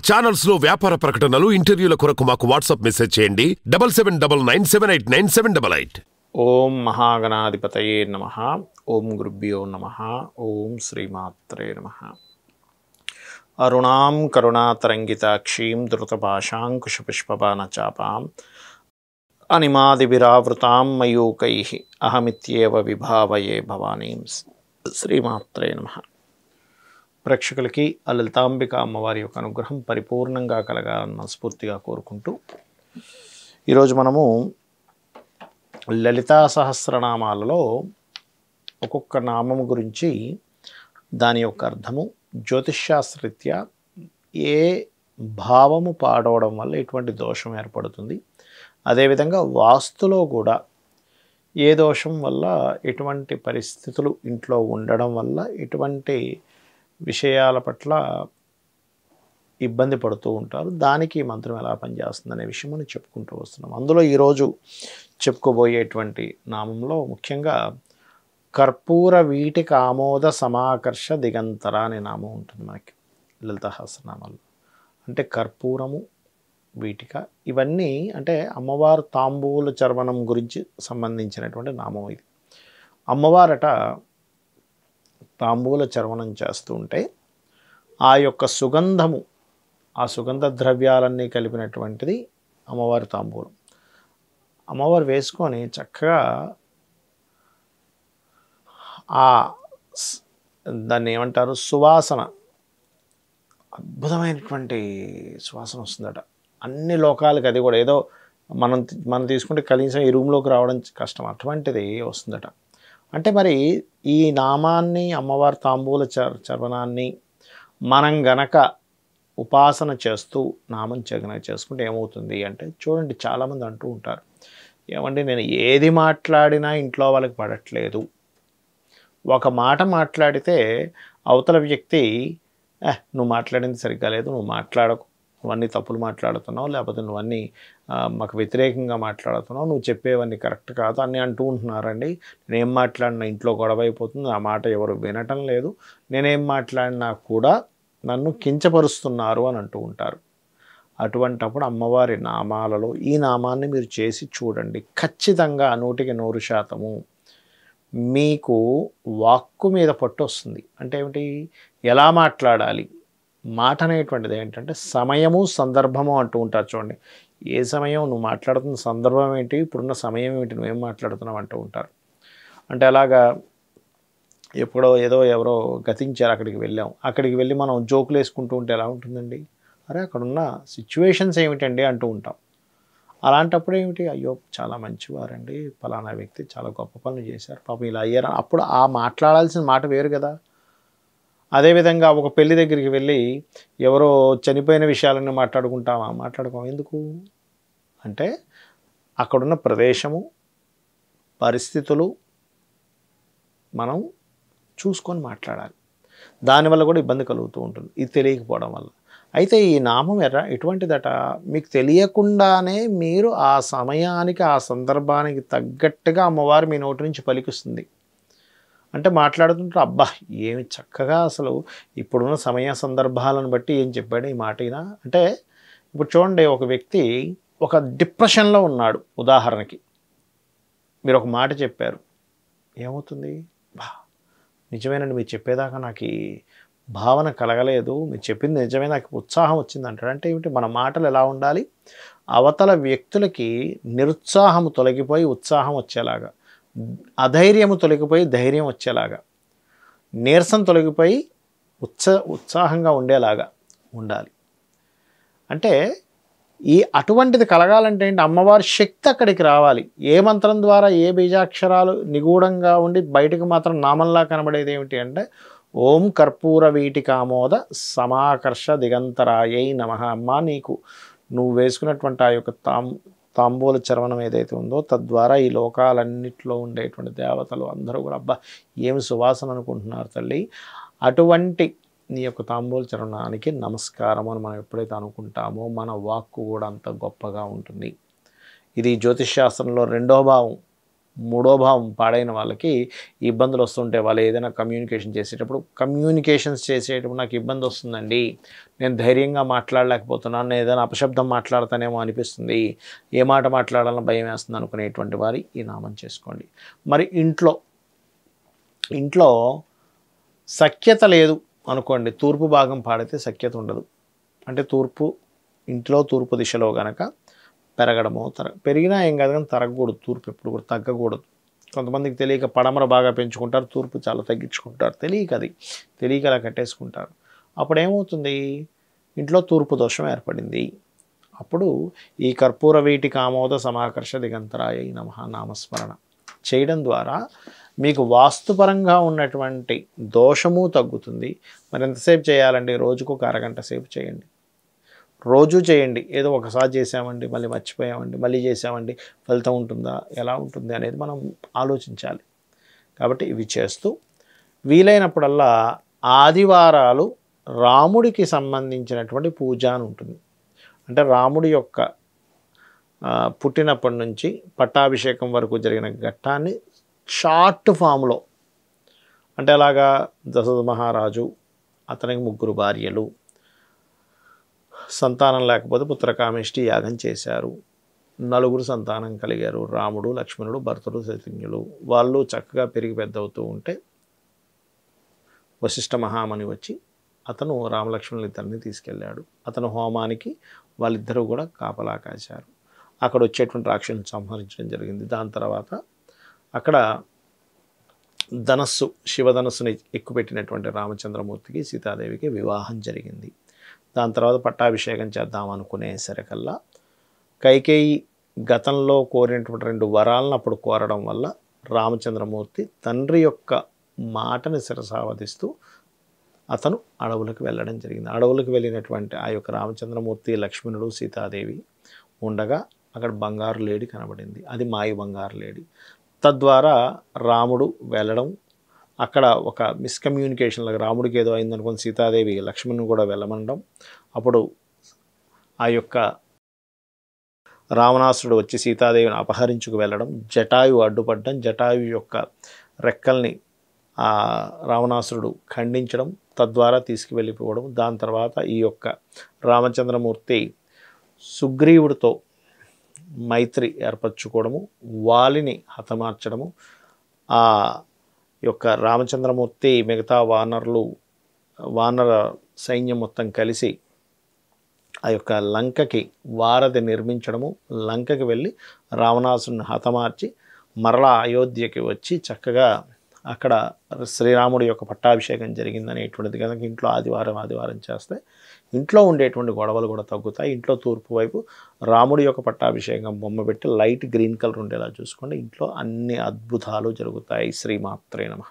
Channels లో వ్యాపార ప్రకటనలు ఇంటర్వ్యూల కొరకు మాకు వాట్సాప్ మెసేజ్ చేయండి 7799789788. ఓం మహాగణాధిపతయే నమః. ఓం గురుభ్యో నమః. ఓం శ్రీమాత్రే నమః. అరుణాం కరుణాతరంగితాక్షీం ధృతపాశాంకుశపుష్పబాణచాపాం అనిమాదిభిరావృతాం మయూకైః అహమిత్యేవ విభావయే భవానీం. శ్రీమాత్రే నమః. ప్రేక్షకులకి ఆ లలితాంబిక అమ్మవారి యొక్క అనుగ్రహం పరిపూర్ణంగా కలగాలని మనస్ఫూర్తిగా కోరుకుంటూ ఈరోజు మనము లలితా సహస్రనామాలలో ఒక్కొక్క నామము గురించి దాని యొక్క అర్థము జ్యోతిష్శాస్త్రరీత్యా ఏ భావము పాడవడం వల్ల ఎటువంటి దోషం ఏర్పడుతుంది, అదేవిధంగా వాస్తులో కూడా ఏ దోషం వల్ల ఎటువంటి పరిస్థితులు ఇంట్లో ఉండడం వల్ల ఎటువంటి విషయాల పట్ల ఇబ్బంది పడుతూ ఉంటారు, దానికి ఈ మంత్రం ఎలా పనిచేస్తుంది అనే విషయం మనం చెప్పుకుంటూ వస్తున్నాం. అందులో ఈరోజు చెప్పుకోబోయేటువంటి నామంలో ముఖ్యంగా కర్పూర వీటిక ఆమోద సమాకర్ష దిగంతర అనే నామం ఉంటుంది మనకి లలిత సహస్రనామాల్లో. అంటే కర్పూరము, వీటిక ఇవన్నీ అంటే అమ్మవారు తాంబూల చర్వణం గురించి సంబంధించినటువంటి నామం ఇది. అమ్మవారట తాంబూల చర్వణం చేస్తూ ఉంటే ఆ యొక్క సుగంధము, ఆ సుగంధ ద్రవ్యాలన్నీ కలిపినటువంటిది అమ్మవారి తాంబూలం. అమ్మవారు వేసుకొని చక్కగా దాన్ని ఏమంటారు, సువాసన, అద్భుతమైనటువంటి సువాసన వస్తుందట. అన్ని లోకాలకి అది కూడా ఏదో మనం తీసుకుంటే కనీసం ఈ రూమ్లోకి రావడం కష్టం, అటువంటిది వస్తుందట. అంటే మరి ఈ నామాన్ని, అమ్మవారి తాంబూల చర్వణాన్ని మనం గనక ఉపాసన చేస్తూ నామం చేసుకుంటే ఏమవుతుంది అంటే, చూడండి చాలామంది అంటూ ఉంటారు, ఏమండి నేను ఏది మాట్లాడినా ఇంట్లో వాళ్ళకి పడట్లేదు, ఒక మాట మాట్లాడితే అవతల వ్యక్తి నువ్వు మాట్లాడింది సరిగ్గా లేదు, నువ్వు మాట్లాడకు, నువ్వన్నీ తప్పులు మాట్లాడుతున్నావు, లేకపోతే నువ్వన్నీ మాకు వ్యతిరేకంగా మాట్లాడుతున్నావు, నువ్వు చెప్పేవన్నీ కరెక్ట్ కాదు అని అంటూ ఉంటున్నారండి. నేనేం మాట్లాడినా ఇంట్లో గొడవ అయిపోతుంది, ఆ మాట ఎవరు వినటం లేదు, నేనేం మాట్లాడినా కూడా నన్ను కించపరుస్తున్నారు అని అంటూ ఉంటారు. అటువంటప్పుడు అమ్మవారి నామాలలో ఈ నామాన్ని మీరు చేసి చూడండి, ఖచ్చితంగా 100% మీకు వాక్కు మీద పట్టు వస్తుంది. అంటే ఏమిటి, ఎలా మాట్లాడాలి, మాట అనేటువంటిది ఏంటంటే సమయము సందర్భము అంటూ ఉంటారు. చూడండి, ఏ సమయం నువ్వు మాట్లాడుతున్న సందర్భం ఏంటి, ఇప్పుడున్న సమయం ఏంటి, నువ్వేం మాట్లాడుతున్నావు అంటూ ఉంటారు. అంటే అలాగా ఎప్పుడో ఎవరో గతించారు, అక్కడికి వెళ్ళాం, అక్కడికి వెళ్ళి మనం జోకులు వేసుకుంటూ ఉంటే ఎలా ఉంటుందండి, అరే అక్కడున్న సిచ్యువేషన్స్ ఏమిటండి అంటూ ఉంటాం. అలాంటప్పుడు ఏమిటి, అయ్యో చాలా మంచివారండి, ఫలానా వ్యక్తి చాలా గొప్ప పనులు చేశారు, పాపం ఇలా అయ్యారు, అప్పుడు ఆ మాట్లాడాల్సిన మాట వేరు కదా. అదేవిధంగా ఒక పెళ్లి దగ్గరికి వెళ్ళి ఎవరో చనిపోయిన విషయాలన్నీ మాట్లాడుకోం. ఎందుకు అంటే అక్కడున్న ప్రదేశము, పరిస్థితులు మనం చూసుకొని మాట్లాడాలి. దానివల్ల కూడా ఇబ్బంది కలుగుతూ ఉంటుంది, ఇది తెలియకపోవడం వల్ల. అయితే ఈ నామం ఎటువంటిదట, మీకు తెలియకుండానే మీరు ఆ సమయానికి, ఆ సందర్భానికి తగ్గట్టుగా అమ్మవారు మీ నోటి నుంచి పలికిస్తుంది. అంటే మాట్లాడుతుంటారు, అబ్బా ఏమి చక్కగా అసలు ఇప్పుడున్న సమయ సందర్భాలను బట్టి ఏం చెప్పాడు ఈ మాట అయినా. అంటే ఇప్పుడు చూడండి, ఒక వ్యక్తి ఒక డిప్రెషన్లో ఉన్నాడు, ఉదాహరణకి మీరు ఒక మాట చెప్పారు, ఏమవుతుంది, బా నిజమేనండి మీరు చెప్పేదాకా నాకు ఈ భావన కలగలేదు, మీరు చెప్పింది నిజమే, నాకు ఉత్సాహం వచ్చింది అంటాడు. అంటే ఏమిటి, మన మాటలు ఎలా ఉండాలి, అవతల వ్యక్తులకి నిరుత్సాహము తొలగిపోయి ఉత్సాహం వచ్చేలాగా, అధైర్యము తొలగిపోయి ధైర్యం వచ్చేలాగా, నీరసం తొలగిపోయి ఉత్సాహంగా ఉండేలాగా ఉండాలి. అంటే అటువంటిది కలగాలంటే ఏంటి, అమ్మవారి శక్తి అక్కడికి రావాలి. ఏ మంత్రం ద్వారా, ఏ బీజాక్షరాలు నిగూఢంగా ఉండి బయటకు మాత్రం నామంలా కనబడేది ఏమిటి అంటే, ఓం కర్పూర వీటికామోద సమాకర్ష దిగంతరాయై నమః. అమ్మ నువ్వు వేసుకున్నటువంటి ఆ యొక్క తాంబూల చర్వణం ఏదైతే ఉందో తద్వారా ఈ లోకాలన్నింటిలో ఉండేటువంటి దేవతలు అందరూ కూడా అబ్బా ఏమి సువాసన అనుకుంటున్నారు తల్లి, అటువంటి నీ యొక్క తాంబూల చర్వణానికి నమస్కారం అని మనం ఎప్పుడైతే అనుకుంటామో మన వాక్కు కూడా అంత గొప్పగా ఉంటుంది. ఇది జ్యోతిష్శాస్త్రంలో రెండో భావం. మూడో భావం పాడైన వాళ్ళకి ఇబ్బందులు వస్తుంటే వాళ్ళు ఏదైనా కమ్యూనికేషన్ చేసేటప్పుడు నాకు ఇబ్బంది వస్తుందండి, నేను ధైర్యంగా మాట్లాడలేకపోతున్నాను, నేను ఏదైనా అపశబ్దం మాట్లాడతానేమో అనిపిస్తుంది, ఏ మాట మాట్లాడాలని భయం వేస్తుంది అనుకునేటువంటి వారి ఈ నామం చేసుకోండి. మరి ఇంట్లో సఖ్యత లేదు అనుకోండి, తూర్పు భాగం పాడితే సఖ్యత ఉండదు. అంటే ఇంట్లో తూర్పు దిశలో గనక పెరగడము పెరిగినా ఏం కాదు కానీ తరగకూడదు, తూర్పు ఎప్పుడు కూడా తగ్గకూడదు. కొంతమందికి తెలియక పడమర బాగా పెంచుకుంటారు, తూర్పు చాలా తగ్గించుకుంటారు, తెలియక అలా కట్టేసుకుంటారు. అప్పుడు ఏమవుతుంది, ఇంట్లో తూర్పు దోషం ఏర్పడింది. అప్పుడు ఈ కర్పూర వీటికి ఆమోద సమాకర్ష దిగంతరాయ నమః నామస్మరణ చేయడం ద్వారా మీకు వాస్తుపరంగా ఉన్నటువంటి దోషము తగ్గుతుంది. మరి ఎంతసేపు చేయాలండి? రోజుకు ఒక అరగంట సేపు చేయండి. రోజు చేయండి. ఏదో ఒకసారి చేసామండి, మళ్ళీ మర్చిపోయామండి, మళ్ళీ చేసామండి, ఫలితం ఉంటుందా, ఎలా ఉంటుంది అనేది మనం ఆలోచించాలి. కాబట్టి ఇవి చేస్తూ వీలైనప్పుడల్లా ఆదివారాలు రాముడికి సంబంధించినటువంటి పూజ అని ఉంటుంది. అంటే రాముడి యొక్క పుట్టినప్పటి నుంచి పట్టాభిషేకం వరకు జరిగిన ఘట్టాన్ని షార్ట్ ఫామ్లో, అంటే అలాగా దశరథ మహారాజు, అతనికి 3 భార్యలు, సంతానం లేకపోతే పుత్రకామేష్టి యాగం చేశారు, 4 సంతానం కలిగారు, రాముడు, లక్ష్మణుడు, భరతుడు, శత్రుఘ్నులు. వాళ్ళు చక్కగా పెరిగి పెద్దవుతూ ఉంటే వశిష్ఠ మహాముని వచ్చి అతను రామలక్ష్మణులు ఇద్దరిని తీసుకెళ్ళాడు. అతను హోమానికి వాళ్ళిద్దరూ కూడా కాపలా కాశారు. అక్కడ వచ్చేటువంటి రాక్షసుని సంహరించడం జరిగింది. దాని తర్వాత అక్కడ శివధనస్సుని ఎక్కుపెట్టినటువంటి రామచంద్రమూర్తికి సీతాదేవికి వివాహం జరిగింది. దాని తర్వాత పట్టాభిషేకం చేద్దాం అనుకునేసరికల్లా కైకేయి గతంలో కోరినటువంటి 2 వరాలను అప్పుడు కోరడం వల్ల రామచంద్రమూర్తి తండ్రి యొక్క మాటని శిరసావధిస్తూ అతను అడవులకు వెళ్ళడం జరిగింది. అడవులకు వెళ్ళినటువంటి ఆ యొక్క రామచంద్రమూర్తి, లక్ష్మణుడు, సీతాదేవి ఉండగా అక్కడ బంగారు లేడి కనబడింది. అది మాయి బంగారు లేడి. తద్వారా రాముడు వెళ్ళడం, అక్కడ ఒక మిస్కమ్యూనికేషన్ లాగా రాముడికి ఏదో అయిందనుకుని సీతాదేవి లక్ష్మణుని కూడా వెళ్ళమనడం, అప్పుడు ఆ యొక్క రావణాసురుడు వచ్చి సీతాదేవిని అపహరించుకు వెళ్ళడం, జటాయు అడ్డుపడడం, జటాయు యొక్క రెక్కల్ని ఆ రావణాసురుడు ఖండించడం, తద్వారా తీసుకువెళ్ళిపోవడం. దాని తర్వాత ఈ యొక్క రామచంద్రమూర్తి సుగ్రీవుడితో మైత్రి ఏర్పరచుకోవడము, వాలిని హతమార్చడము, ఆ యొక్క రామచంద్రమూర్తి మిగతా వానర సైన్యం మొత్తం కలిసి ఆ యొక్క లంకకి వారధి నిర్మించడము, లంకకి వెళ్ళి రావణాసురుని హతమార్చి మరలా అయోధ్యకి వచ్చి చక్కగా అక్కడ శ్రీరాముడి యొక్క పట్టాభిషేకం జరిగిందనేటువంటిది కనుక ఇంట్లో ఆదివారం చేస్తే ఇంట్లో ఉండేటువంటి గొడవలు కూడా తగ్గుతాయి. ఇంట్లో తూర్పు వైపు రాముడి యొక్క పట్టాభిషేకం బొమ్మ పెట్టి లైట్ గ్రీన్ కలర్ ఉండేలా చూసుకోండి. ఇంట్లో అన్ని అద్భుతాలు జరుగుతాయి. శ్రీమాత్రే నమః.